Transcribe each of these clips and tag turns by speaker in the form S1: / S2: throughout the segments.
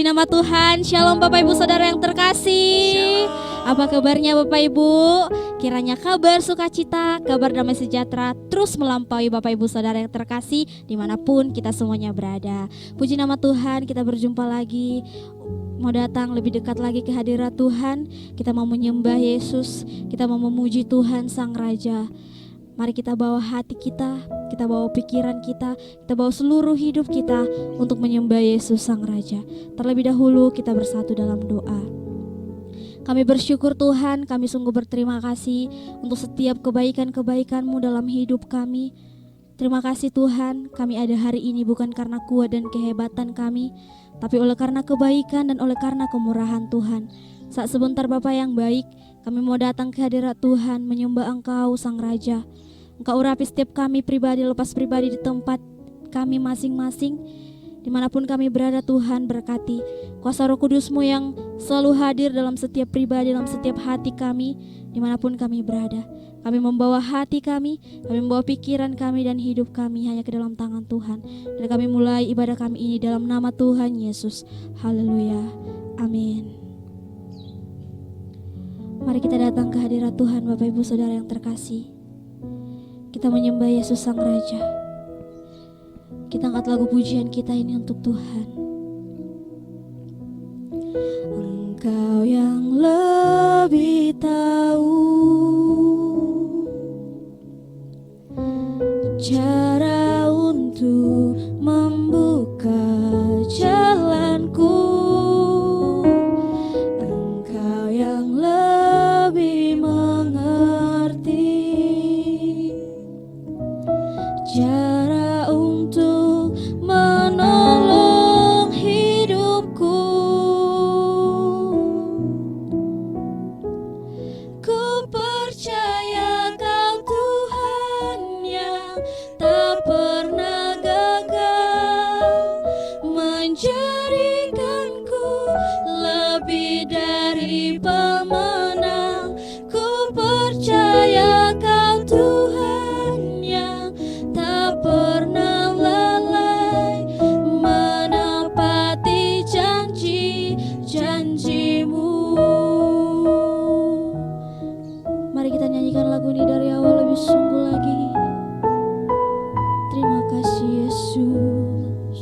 S1: Puji nama Tuhan. Shalom Bapak Ibu Saudara yang terkasih. Apa kabarnya Bapak Ibu? Kiranya kabar sukacita, kabar damai sejahtera terus melampaui Bapak Ibu Saudara yang terkasih dimanapun kita semuanya berada. Puji nama Tuhan, kita berjumpa lagi. Mau datang lebih dekat lagi ke hadirat Tuhan. Kita mau menyembah Yesus, kita mau memuji Tuhan Sang Raja. Mari kita bawa hati kita bawa pikiran kita bawa seluruh hidup kita untuk menyembah Yesus Sang Raja. Terlebih dahulu kita bersatu dalam doa. Kami bersyukur Tuhan, kami sungguh berterima kasih untuk setiap kebaikan-kebaikan-Mu dalam hidup kami. Terima kasih Tuhan, kami ada hari ini bukan karena kuat dan kehebatan kami, tapi oleh karena kebaikan dan oleh karena kemurahan Tuhan. Saat sebentar Bapa yang baik, kami mau datang ke hadirat Tuhan menyembah Engkau Sang Raja. Engkau urapi setiap kami pribadi lepas pribadi di tempat kami masing-masing. Dimanapun kami berada Tuhan, berkati kuasa Roh Kudus-Mu yang selalu hadir dalam setiap pribadi, dalam setiap hati kami, dimanapun kami berada. Kami membawa hati kami membawa pikiran kami dan hidup kami hanya ke dalam tangan Tuhan. Dan kami mulai ibadah kami ini dalam nama Tuhan Yesus. Haleluya, amin. Mari kita datang ke hadirat Tuhan Bapak Ibu Saudara yang terkasih. Kita menyembah Yesus Sang Raja. Kita angkat lagu pujian kita ini untuk Tuhan. Engkau yang lebih tahu cara untuk membuka jalanku. Engkau yang lebih mengerti cara untuk menolong hidupku. Ku percaya Kau Tuhan yang tak pernah gagal, menjadikanku lebih dari pemenang. Ku percaya Kau Tuhan yang tak pernah lalai, menepati janji-janji-Mu. Mari kita nyanyikan lagu ini dari awal lebih sungguh lagi. Terima kasih Yesus.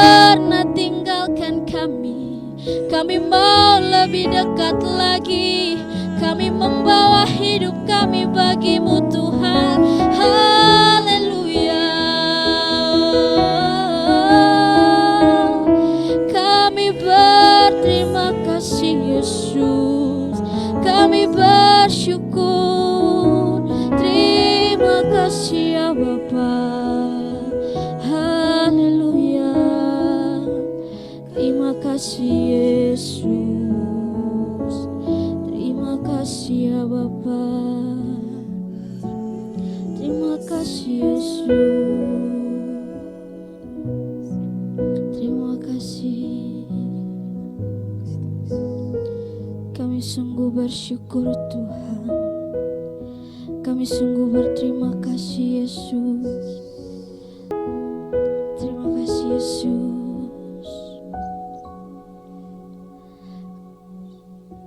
S1: pernah tinggalkan kami. Kami mau lebih dekat lagi. Kami membawa hidup kami bagimu Tuhan. Haleluya. Kami berterima kasih Yesus. Kami bersyukur. Terima kasih ya Bapa. Haleluya. Terima kasih Yesus. Terima kasih ya Bapa. Terima kasih Yesus. Terima kasih. Kami sungguh bersyukur Tuhan. Kami sungguh berterima kasih Yesus. Terima kasih Yesus.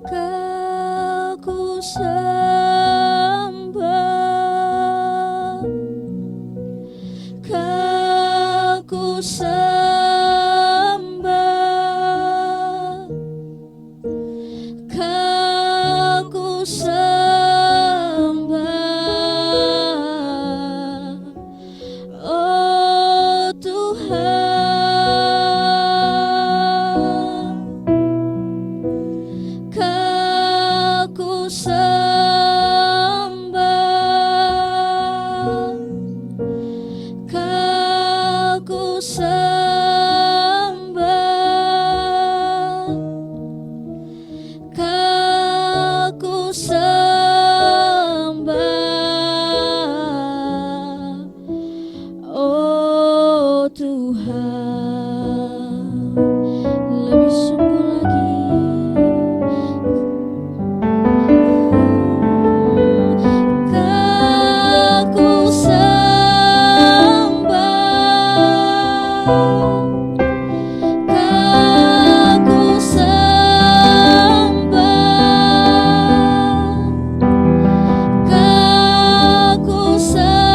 S1: Kau ku sembah, Kau ku sembah, Kau ku sembah, oh Tuhan. Kau ku sembah, Kau ku sembah, Kau ku sembah, oh Tuhan. Lebih sungguh lagi. Kau ku sembah, Kau ku sembah, Kau ku sembah,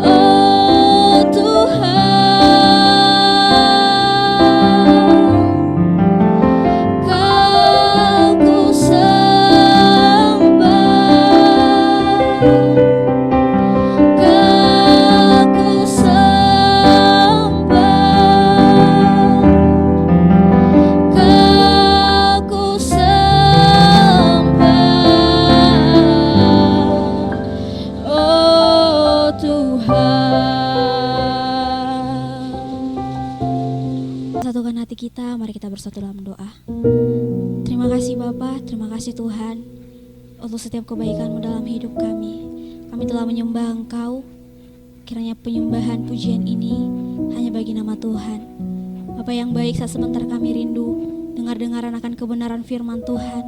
S1: oh Tuhan. Kau ku sembah, Kau ku sembah, Kau ku sembah, oh Tuhan. Satukan hati kita, mari kita bersatu dalam doa. Terima kasih Bapa, terima kasih Tuhan untuk setiap kebaikan-Mu dalam hidup kami. Kami telah menyembah Engkau. Kiranya penyembahan pujian ini hanya bagi nama Tuhan. Bapa yang baik, saat sebentar kami rindu dengar-dengaran akan kebenaran firman Tuhan.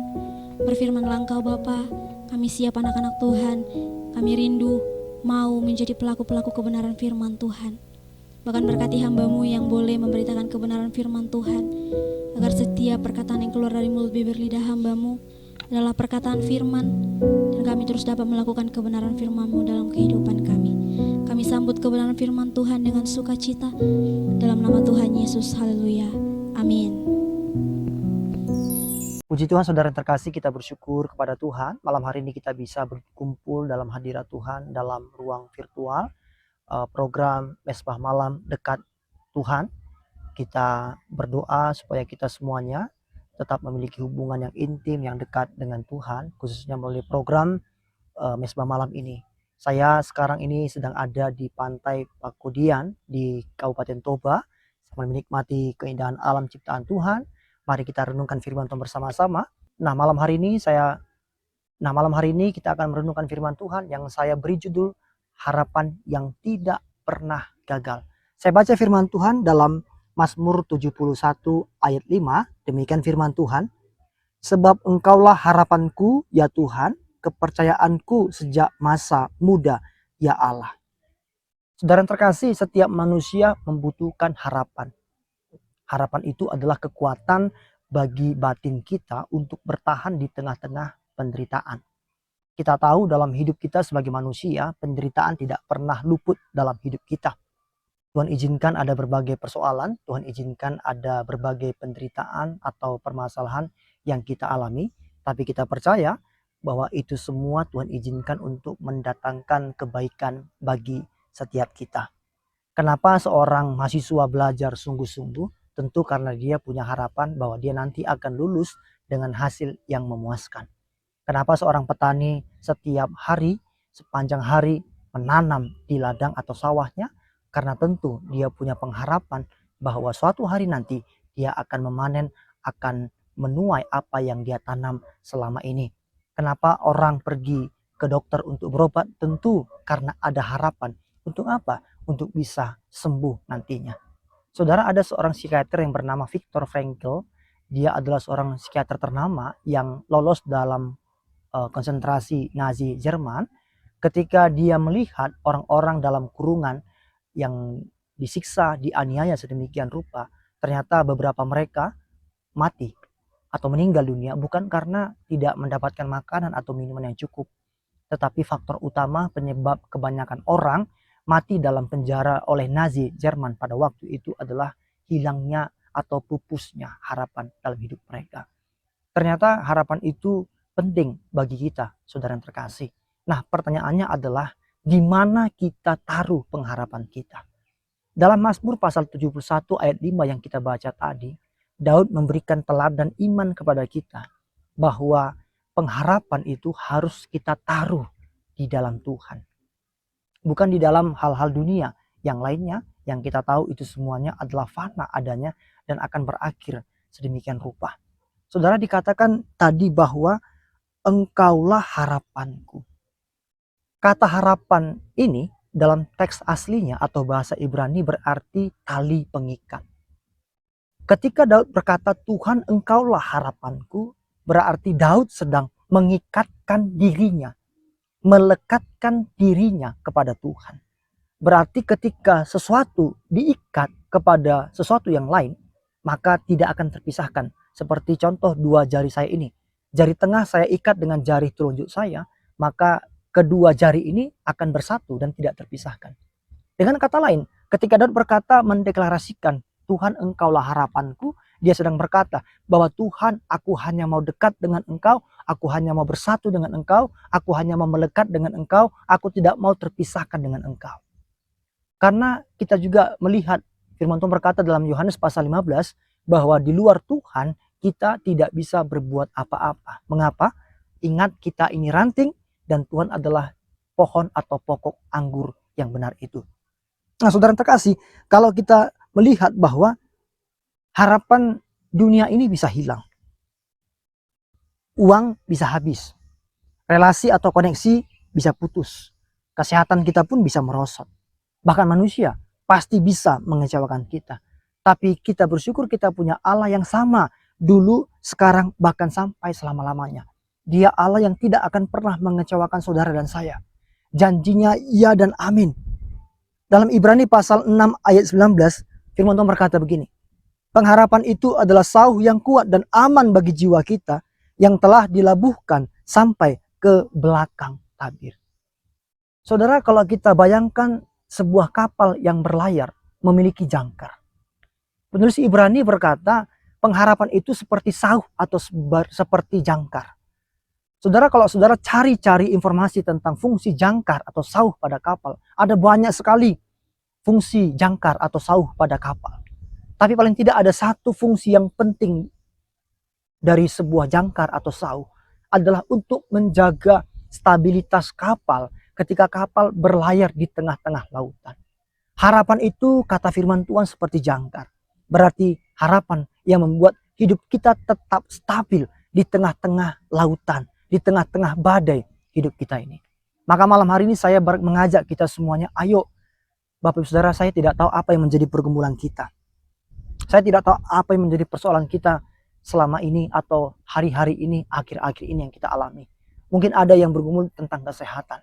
S1: Berfirmanlah Engkau Bapa, kami siap anak-anak Tuhan. Kami rindu mau menjadi pelaku-pelaku kebenaran firman Tuhan. Bahkan berkati hamba-Mu yang boleh memberitakan kebenaran firman Tuhan, agar setiap perkataan yang keluar dari mulut bibir lidah hamba-Mu adalah perkataan firman, dan kami terus dapat melakukan kebenaran firman-Mu dalam kehidupan kami. Kami sambut kebenaran firman Tuhan dengan sukacita dalam nama Tuhan Yesus. Haleluya. Amin.
S2: Puji Tuhan, saudara yang terkasih, kita bersyukur kepada Tuhan. Malam hari ini kita bisa berkumpul dalam hadirat Tuhan dalam ruang virtual, program Mesbah Malam Dekat Tuhan. Kita berdoa supaya kita semuanya tetap memiliki hubungan yang intim, yang dekat dengan Tuhan, khususnya melalui program Mesbah Malam ini. Saya sekarang ini sedang ada di Pantai Pakodian di Kabupaten Toba, sambil menikmati keindahan alam ciptaan Tuhan. Mari kita renungkan firman Tuhan bersama-sama. Nah, malam hari ini kita akan merenungkan firman Tuhan yang saya beri judul Harapan yang Tidak Pernah Gagal. Saya baca firman Tuhan dalam Mazmur 71 ayat 5. Demikian firman Tuhan. Sebab Engkaulah harapanku ya Tuhan, kepercayaanku sejak masa muda ya Allah. Saudara yang terkasih, setiap manusia membutuhkan harapan. Harapan itu adalah kekuatan bagi batin kita untuk bertahan di tengah-tengah penderitaan. Kita tahu dalam hidup kita sebagai manusia, penderitaan tidak pernah luput dalam hidup kita. Tuhan izinkan ada berbagai persoalan, Tuhan izinkan ada berbagai penderitaan atau permasalahan yang kita alami, tapi kita percaya bahwa itu semua Tuhan izinkan untuk mendatangkan kebaikan bagi setiap kita. Kenapa seorang mahasiswa belajar sungguh-sungguh? Tentu karena dia punya harapan bahwa dia nanti akan lulus dengan hasil yang memuaskan. Kenapa seorang petani setiap hari, sepanjang hari menanam di ladang atau sawahnya? Karena tentu dia punya pengharapan bahwa suatu hari nanti dia akan memanen, akan menuai apa yang dia tanam selama ini. Kenapa orang pergi ke dokter untuk berobat? Tentu karena ada harapan. Untuk apa? Untuk bisa sembuh nantinya. Saudara, ada seorang psikiater yang bernama Viktor Frankl. Dia adalah seorang psikiater ternama yang lolos dalam konsentrasi Nazi Jerman. Ketika dia melihat orang-orang dalam kurungan yang disiksa, dianiaya sedemikian rupa, ternyata beberapa mereka mati atau meninggal dunia bukan karena tidak mendapatkan makanan atau minuman yang cukup, tetapi faktor utama penyebab kebanyakan orang mati dalam penjara oleh Nazi Jerman pada waktu itu adalah hilangnya atau pupusnya harapan dalam hidup mereka. Ternyata harapan itu penting bagi kita, saudara yang terkasih. Nah, pertanyaannya adalah di mana kita taruh pengharapan kita? Dalam Mazmur pasal 71 ayat 5 yang kita baca tadi, Daud memberikan teladan iman kepada kita bahwa pengharapan itu harus kita taruh di dalam Tuhan. Bukan di dalam hal-hal dunia yang lainnya yang kita tahu itu semuanya adalah fana adanya dan akan berakhir sedemikian rupa. Saudara, dikatakan tadi bahwa engkaulah harapanku. Kata harapan ini dalam teks aslinya atau bahasa Ibrani berarti tali pengikat. Ketika Daud berkata Tuhan engkaulah harapanku, berarti Daud sedang mengikatkan dirinya, melekatkan dirinya kepada Tuhan. Berarti ketika sesuatu diikat kepada sesuatu yang lain, maka tidak akan terpisahkan. Seperti contoh dua jari saya ini. Jari tengah saya ikat dengan jari telunjuk saya, maka kedua jari ini akan bersatu dan tidak terpisahkan. Dengan kata lain, ketika Daud berkata mendeklarasikan Tuhan engkaulah harapanku, dia sedang berkata bahwa Tuhan, aku hanya mau dekat dengan engkau, aku hanya mau bersatu dengan engkau, aku hanya mau melekat dengan engkau, aku tidak mau terpisahkan dengan engkau. Karena kita juga melihat firman Tuhan berkata dalam Yohanes pasal 15 bahwa di luar Tuhan kita tidak bisa berbuat apa-apa. Mengapa? Ingat kita ini ranting dan Tuhan adalah pohon atau pokok anggur yang benar itu. Nah, saudara terkasih, kalau kita melihat bahwa harapan dunia ini bisa hilang. Uang bisa habis. Relasi atau koneksi bisa putus. Kesehatan kita pun bisa merosot. Bahkan manusia pasti bisa mengecewakan kita. Tapi kita bersyukur kita punya Allah yang sama dulu, sekarang, bahkan sampai selama-lamanya. Dia Allah yang tidak akan pernah mengecewakan saudara dan saya. Janjinya iya dan amin. Dalam Ibrani pasal 6 ayat 19, firman Tuhan berkata begini. Pengharapan itu adalah sauh yang kuat dan aman bagi jiwa kita yang telah dilabuhkan sampai ke belakang tabir. Saudara, kalau kita bayangkan sebuah kapal yang berlayar memiliki jangkar. Penulis Ibrani berkata, pengharapan itu seperti sauh atau seperti jangkar. Saudara, kalau saudara cari-cari informasi tentang fungsi jangkar atau sauh pada kapal, ada banyak sekali fungsi jangkar atau sauh pada kapal. Tapi paling tidak ada satu fungsi yang penting dari sebuah jangkar atau sauh adalah untuk menjaga stabilitas kapal ketika kapal berlayar di tengah-tengah lautan. Harapan itu kata firman Tuhan seperti jangkar. Berarti harapan yang membuat hidup kita tetap stabil di tengah-tengah lautan, di tengah-tengah badai hidup kita ini. Maka malam hari ini saya mengajak kita semuanya, ayo Bapak Ibu Saudara, saya tidak tahu apa yang menjadi pergumulan kita. Saya tidak tahu apa yang menjadi persoalan kita selama ini atau hari-hari ini, akhir-akhir ini yang kita alami. Mungkin ada yang bergumul tentang kesehatan.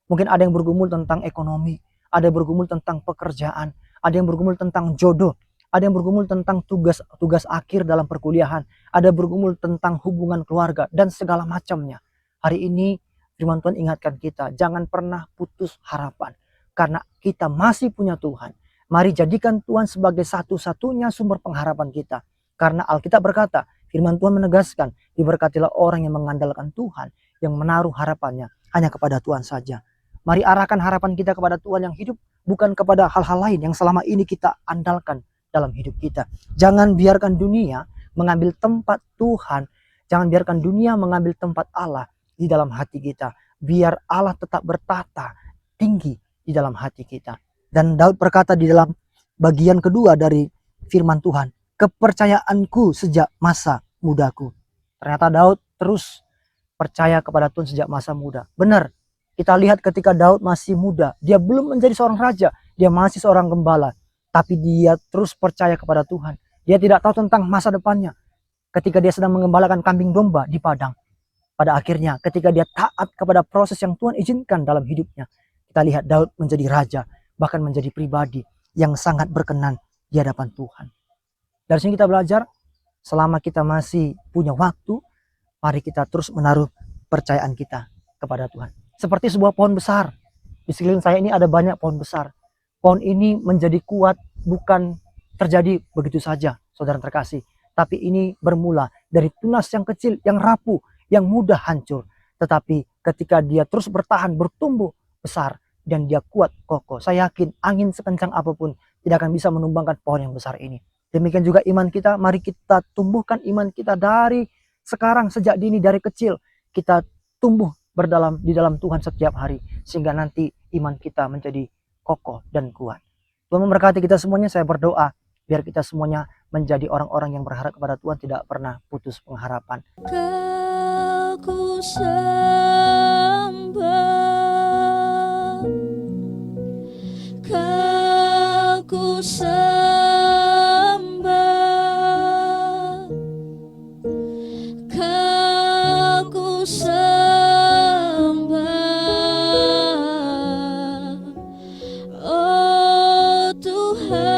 S2: Mungkin ada yang bergumul tentang ekonomi. Ada yang bergumul tentang pekerjaan. Ada yang bergumul tentang jodoh. Ada yang bergumul tentang tugas akhir dalam perkuliahan. Ada yang bergumul tentang hubungan keluarga dan segala macamnya. Hari ini firman Tuhan ingatkan kita, jangan pernah putus harapan. Karena kita masih punya Tuhan. Mari jadikan Tuhan sebagai satu-satunya sumber pengharapan kita. Karena Alkitab berkata, firman Tuhan menegaskan, diberkatilah orang yang mengandalkan Tuhan, yang menaruh harapannya hanya kepada Tuhan saja. Mari arahkan harapan kita kepada Tuhan yang hidup, bukan kepada hal-hal lain yang selama ini kita andalkan dalam hidup kita. Jangan biarkan dunia mengambil tempat Tuhan. Jangan biarkan dunia mengambil tempat Allah di dalam hati kita. Biar Allah tetap bertata tinggi di dalam hati kita. Dan Daud berkata di dalam bagian kedua dari firman Tuhan, kepercayaanku sejak masa mudaku. Ternyata Daud terus percaya kepada Tuhan sejak masa muda. Benar, kita lihat ketika Daud masih muda, dia belum menjadi seorang raja, dia masih seorang gembala. Tapi dia terus percaya kepada Tuhan. Dia tidak tahu tentang masa depannya. Ketika dia sedang mengembalakan kambing domba di padang. Pada akhirnya ketika dia taat kepada proses yang Tuhan izinkan dalam hidupnya, kita lihat Daud menjadi raja, bahkan menjadi pribadi yang sangat berkenan di hadapan Tuhan. Dari sini kita belajar, selama kita masih punya waktu, mari kita terus menaruh percayaan kita kepada Tuhan. Seperti sebuah pohon besar. Di sekeliling saya ini ada banyak pohon besar. Pohon ini menjadi kuat bukan terjadi begitu saja, saudara terkasih. Tapi ini bermula dari tunas yang kecil, yang rapuh, yang mudah hancur. Tetapi ketika dia terus bertahan, bertumbuh besar, dan dia kuat, kokoh. Saya yakin angin sekencang apapun tidak akan bisa menumbangkan pohon yang besar ini. Demikian juga iman kita, mari kita tumbuhkan iman kita dari sekarang, sejak dini, dari kecil. Kita tumbuh di dalam Tuhan setiap hari. Sehingga nanti iman kita menjadi kokoh dan kuat. Tuhan memberkati kita semuanya. Saya berdoa biar kita semuanya menjadi orang-orang yang berharap kepada Tuhan, tidak pernah putus pengharapan.
S1: Kau ku sembah, Kau ku sembah, Kau ku sembah, oh Tuhan,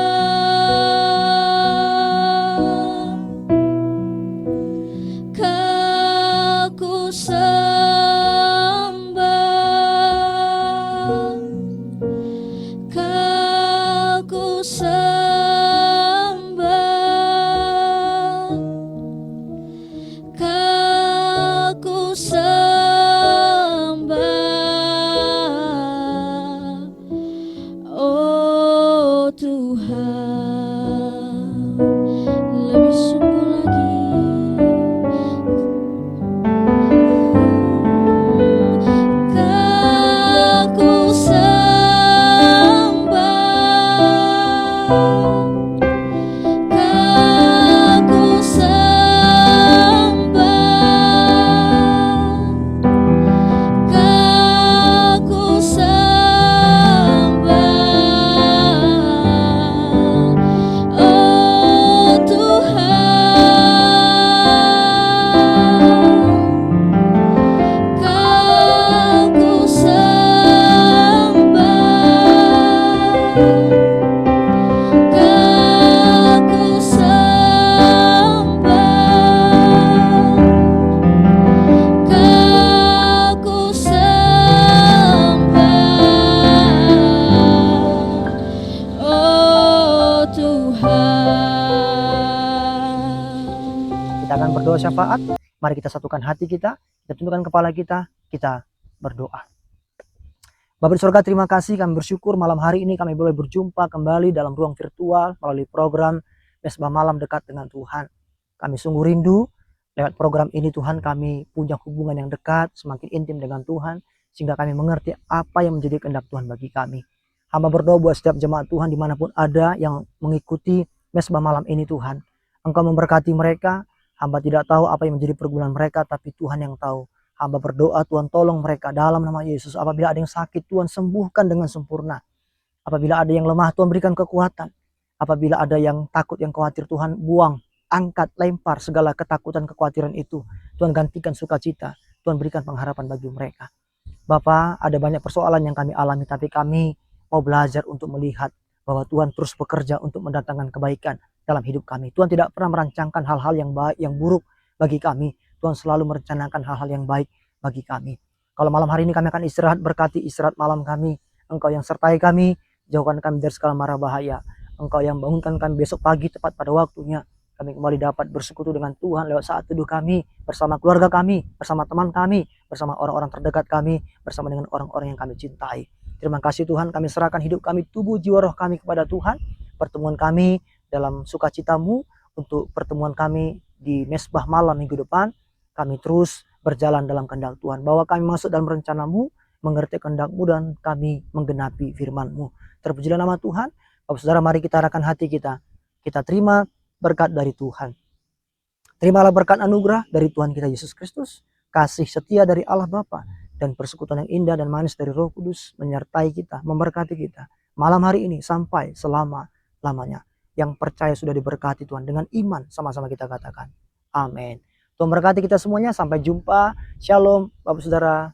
S1: Kau ku sembah, Kau ku sembah, Kau ku sembah, oh Tuhan, lebih sungguh lagi. Kau ku sembah, Kau ku sembah, Kau ku sembah, oh Tuhan, Kau ku sembah, Kau ku sembah, Kau ku sembah, oh Tuhan.
S2: Kita akan berdoa syafaat. Mari kita satukan hati kita tundukkan kepala kita berdoa. Bapa di surga, terima kasih, kami bersyukur malam hari ini kami boleh berjumpa kembali dalam ruang virtual melalui program Mesbah Malam Dekat dengan Tuhan. Kami sungguh rindu lewat program ini Tuhan, kami punya hubungan yang dekat, semakin intim dengan Tuhan, sehingga kami mengerti apa yang menjadi kehendak Tuhan bagi kami. Hamba berdoa buat setiap jemaat Tuhan dimanapun ada yang mengikuti Mesbah Malam ini Tuhan. Engkau memberkati mereka. Hamba tidak tahu apa yang menjadi pergumulan mereka, tapi Tuhan yang tahu. Hamba berdoa Tuhan tolong mereka dalam nama Yesus. Apabila ada yang sakit Tuhan sembuhkan dengan sempurna. Apabila ada yang lemah Tuhan berikan kekuatan. Apabila ada yang takut, yang khawatir Tuhan buang, angkat, lempar segala ketakutan, kekhawatiran itu. Tuhan gantikan sukacita. Tuhan berikan pengharapan bagi mereka. Bapa, ada banyak persoalan yang kami alami, tapi kami mau belajar untuk melihat bahwa Tuhan terus bekerja untuk mendatangkan kebaikan dalam hidup kami. Tuhan tidak pernah merancangkan hal-hal yang baik, yang buruk bagi kami. Tuhan selalu merencanakan hal-hal yang baik bagi kami. Kalau malam hari ini kami akan istirahat, berkati istirahat malam kami. Engkau yang sertai kami, jauhkan kami dari segala mara bahaya. Engkau yang bangunkan kami besok pagi tepat pada waktunya. Kami kembali dapat bersekutu dengan Tuhan lewat saat teduh kami, bersama keluarga kami, bersama teman kami, bersama orang-orang terdekat kami, bersama dengan orang-orang yang kami cintai. Terima kasih Tuhan, kami serahkan hidup kami, tubuh, jiwa, roh kami kepada Tuhan. Pertemuan kami dalam sukacitamu, untuk pertemuan kami di mesbah malam minggu depan, kami terus berjalan dalam kehendak Tuhan. Bawa kami masuk dalam rencanamu, mengerti kehendak-Mu, dan kami menggenapi firman-Mu. Terpujilah nama Tuhan. Bapak saudara, mari kita arahkan hati kita. Kita terima berkat dari Tuhan. Terimalah berkat anugerah dari Tuhan kita Yesus Kristus, kasih setia dari Allah Bapa, dan persekutuan yang indah dan manis dari Roh Kudus menyertai kita, memberkati kita malam hari ini sampai selama-lamanya. Yang percaya sudah diberkati Tuhan dengan iman, sama-sama kita katakan amin. Tuhan berkati kita semuanya, sampai jumpa. Shalom Bapak saudara.